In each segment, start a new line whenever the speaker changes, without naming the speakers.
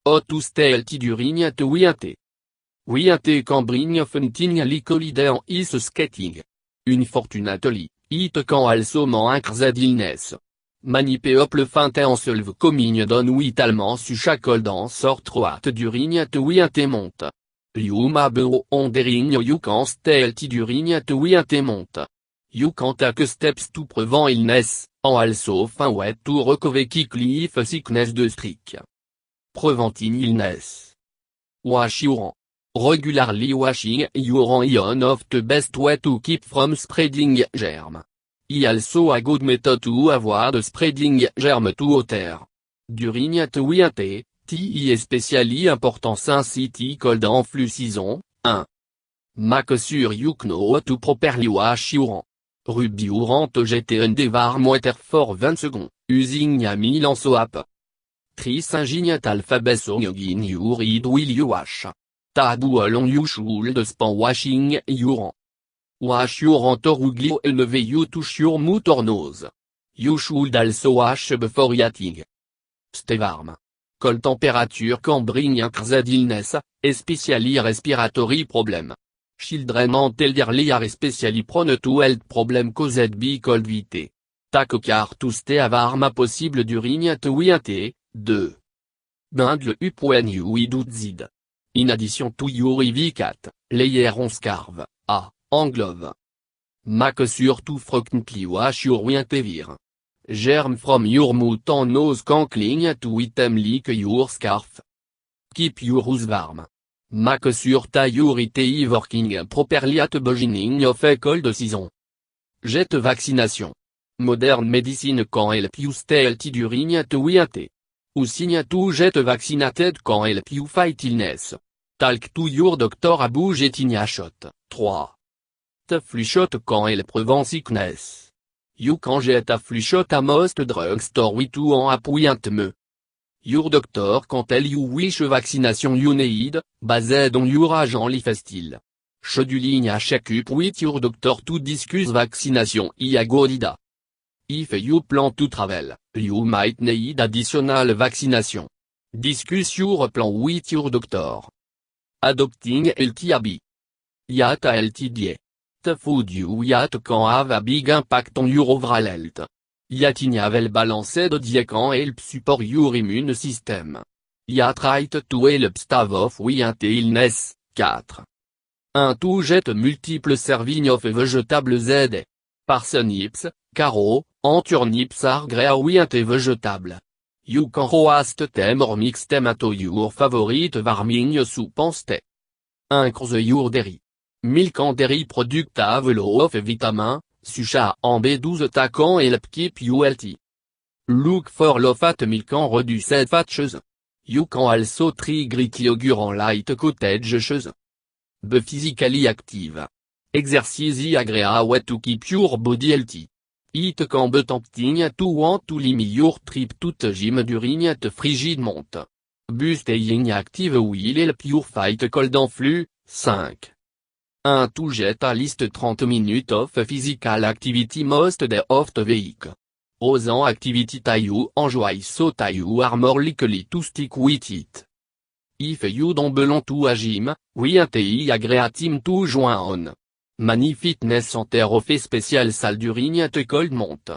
Otus telti durignat wiante. Wiante cambring funting licolide en is skating. Une fortunately, it quand also man inkrzed ilnes. Manipe hop le finte en selve comigne don witalement su chacol dans sort troate durignat wiante monte. Liuma bero on derigno you can stelti durignat wiante monte. You can't que steps tout prevent ilnes, en also fin wet tout recoveki cliff sickness de strict. Preventing illness. Washuran. Regularly washing your ion of the best way to keep from spreading germ. I also a good method to avoid spreading germ to water. Durignat wiante, ti especially important since cold en flux saison, 1. Make sure you know to properly wash your. Rubiurant jeter un devar water for 20 secondes, using a milan soap. Tris ingeniat alphabet songin your id will you wash. Tabu along you should span washing your. Wash your antoruglio eleve you touch your motor nose. You should also wash before eating. Stay warm. Cold temperature can bring inkrzed illness, especially respiratory problem. Children and elderly are especially prone to health problem caused by cold vite. Taco car to stay warm possible durignat wiante, 2. Bindle up when you do zid. In addition to your IV cat, layer on scarf, a, en glove. Make sure to frequently wash your wiantevir. Germ from your mouth and nose can cling to item like your scarf. Keep your house warm. Make sure that your IT working properly at the beginning of a cold season. Jet vaccination. Modern medicine can help you stay healthy during at wiante. Usigna to jet vaccinated can help you fight illness. Talk to your doctor about getting a shot. 3. The flu shot can help prevent sickness. You can get a flu shot at most drugstore with you en appointment. Your doctor can tell you which vaccination you need, based on your agent lifestyle. Scheduling a check-up with your doctor to discuss vaccination is a good idea. If you plan to travel, you might need additional vaccination. Discuss your plan with your doctor. Adopting healthy habits. Eat a healthy diet. The food you eat can have a big impact on your overall health. Eating a well-balanced diet can help support your immune system. Eat right to help stave off wiante illness. 4. Un to jet multiple serving of vegetables Z. Parsnips, carrots, and turnips are great wiante vegetable. You can roast them or mix them into your favorite warming soup and steak. Increase your dairy. Milk and dairy product have a lot of vitamin, such as B12 that can help keep you healthy. Look for low fat milk and reduced fat cheese. You can also try Greek yogurt and light cottage cheese. Be physically active. Exercise is a great way to keep your body healthy. It can be tempting to want to limit your trip to the gym during a frigid month. But staying active will help you fight cold and flu. 5. Un to jet a list 30 minutes of physical activity most day of the week. Osant activity that you enjoy so that you are more likely to stick with it. If you don't belong to a gym, wiante is a great team to join on. Many fitness center offer special salle during at cold month.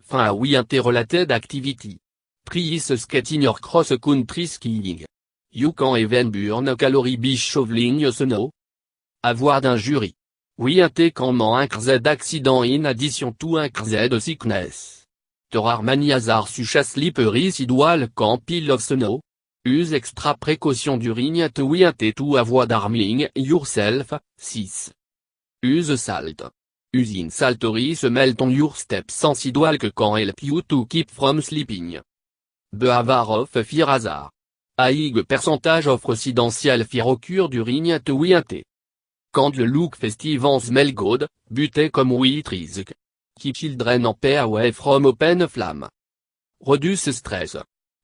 Fin a wiante related activity. Price skating or cross country skiing. You can even burn a calorie by shoveling snow. Avoir d'un jury. Wiante can man inkrzed accident in addition to inkrzed sickness. There are many hazards such as slippery sidewall can pile of snow. Use extra précaution during at wiante to avoid harming yourself. 6. Use salt. Using saltery se melt on your steps and sidewalk can help you to keep from sleeping. Behavior of fear hazard. A high percentage of residential fear occur during at wiante. Quand le look festive and smell good, but come with risk. Keep children and pay away from open flame. Reduce stress.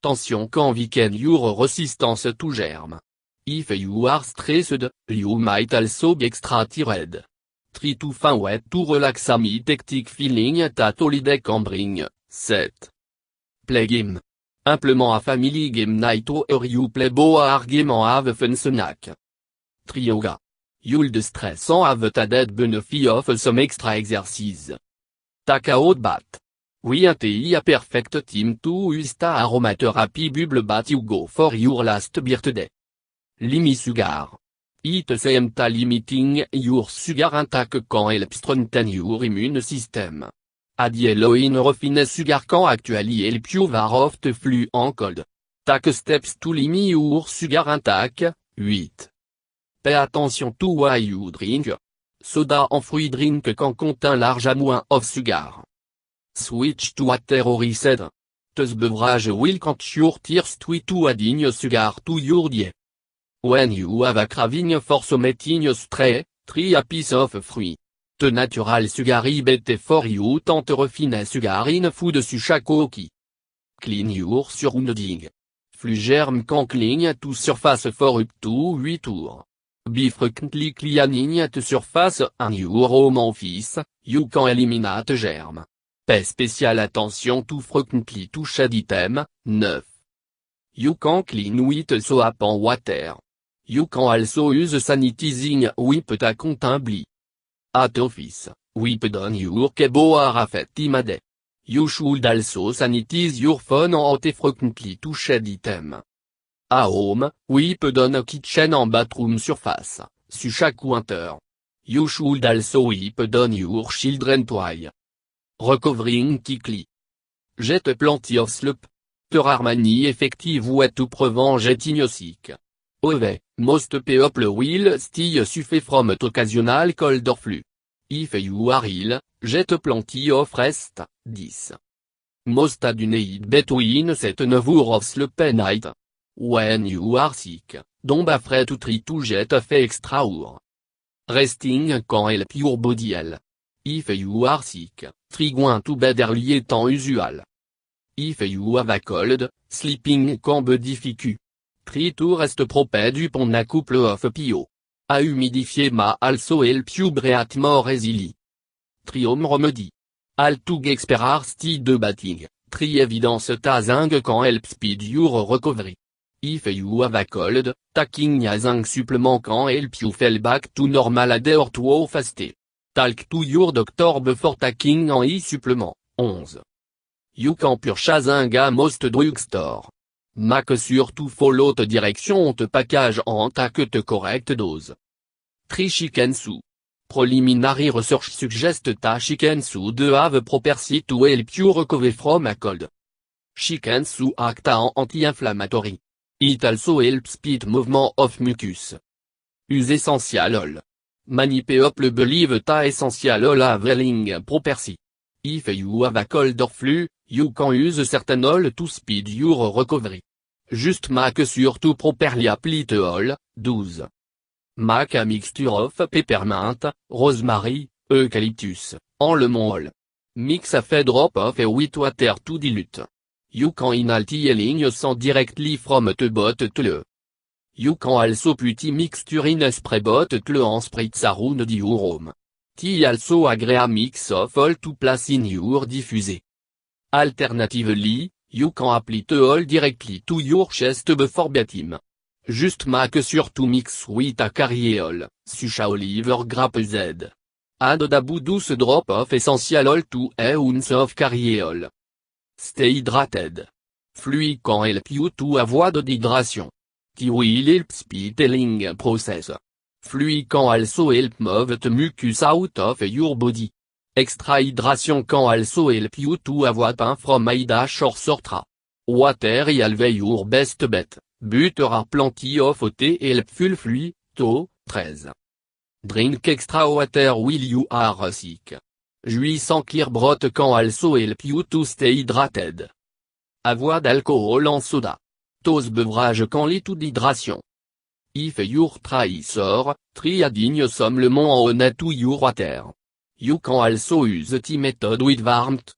Tension can weaken your resistance to germ. If you are stressed, you might also be extra tired. Try to find way to relax amid hectic feeling that holiday can bring. 7. Play game. Implement a family game night or you play board game and have fun snack. Trioga. You'll de stress and have added benefit of some extra exercise. Takao bat. We a perfect team to usta aromatherapy bubble bat you go for your last birthday. Limi sugar. It same ta limiting your sugar intake can help strengthen your immune system. Adieloin refine sugar can actually help you off the flu and cold. Take steps to limit your sugar intake. 8. Pay attention to why you drink. Soda en fruit drink can contain large amount of sugar. Switch to water or reset. This beverage will quench your thirst to adding sugar to your diet. When you have a craving for something stray, try a piece of fruit. The natural sugar is better for you than the refined sugar in food such cookie. Clean your surrounding. Flu germ can cling to surface for up to 8 hours. Be frequently cleaning the surface in your home office, you can eliminate germ. Pay special attention to frequently touched item. 9. You can clean with soap and water. You can also use sanitizing wipe to contain blee. At office, wipe down your keyboard affected day. You should also sanitize your phone and frequently touched item. At home, wipe down kitchen and bathroom surface, such counter. You should also wipe down your children's toy. Recovering quickly. Get plenty of sleep. There are many effective ways to prevent getting sick. However, most people will still suffer from occasional cold or flu. If you are ill, get plenty of rest. 10. Most do need between 7 and 9 hours of sleep a night. When you are sick, don't be afraid to try to get a few extra hours. Resting can help your body heal. If you are sick, try going to bed earlier than usual. If you have a cold, sleeping can be difficult. Try to rest prepared upon a couple of PO. A humidifier may also help you breathe more easily. Try home remedy. All to experience de batting, try evidence zinc can help speed your recovery. If you have a cold, taking a zinc supplement can help you fall back to normal a day or two faster. Talk to your doctor before taking an supplement. 11. You can purchase zinc at most drugstore. Make sure to follow the direction on the package and take the correct dose. Try chicken soup. Preliminary research suggests that chicken soup have properties to help you recover from a cold. Chicken soup acts as anti-inflammatory. It also helps speed movement of mucus. Use essential oil. Many people believe that essential oil have healing properties. If you have a cold or flu, you can use certain oil to speed your recovery. Just make sure to properly apply the oil. 12. Make a mixture of peppermint, rosemary, eucalyptus, and lemon oil. Mix a few drops of with water to dilute. You can inhale the healing scent directly from the bottle. You can also put the mixture in a spray bottle and spritz around your home. Tea also a great mix of oil to place in your diffuser. Alternatively, you can apply the oil directly to your chest before bedtime. Just make sure to mix with a carrier oil, such as olive or grapeseed. Add about 12 drops of essential oil to a ounce of carrier oil. Stay hydrated. Fluid can help you to avoid dehydration. Tea will help speed the healing process. Fluid can also help move the mucus out of your body. Extra hydration can also help you to avoid pain from headache or sore throat. Water is always your best bet, but there are plenty of hot helpful fluids, too. 13. Drink extra water while you are sick. Jouissant clear broth can also help you to stay hydrated. Avoid alcohol and soda. Those beverages can lead to dehydration. If your throat is sore, try adding some lemon and honey to your water. You can also use the method with warmth.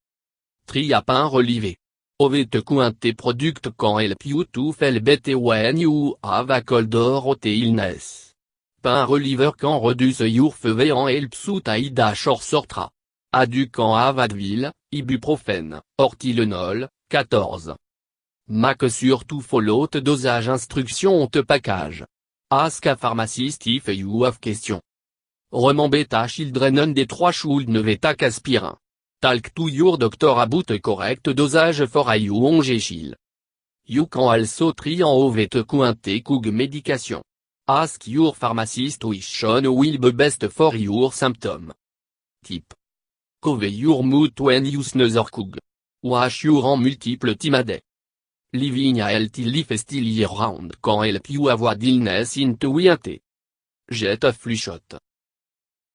Try a pain relief. Over-the-counter product can help you to feel better when you have a cold or hot illness. Pain reliever can reduce your fever and help soothe headache or sore throat. Adu can have Advil, ibuprofen, or Tylenol. 14. Mac surtout follow te dosage instruction te package. Ask a pharmacist if you have question. Roman beta children des 3 should ne take aspirin. Talk to your doctor about a correct dosage for you on chill. You can also try en over te quante kug medication. Ask your pharmacist which one will be best for your symptom. Tip. Cover your mood when you snooze or kug. Wash your en multiple timade. Living a healthy life still year round can help you avoid illness into winter. Jet a flu shot.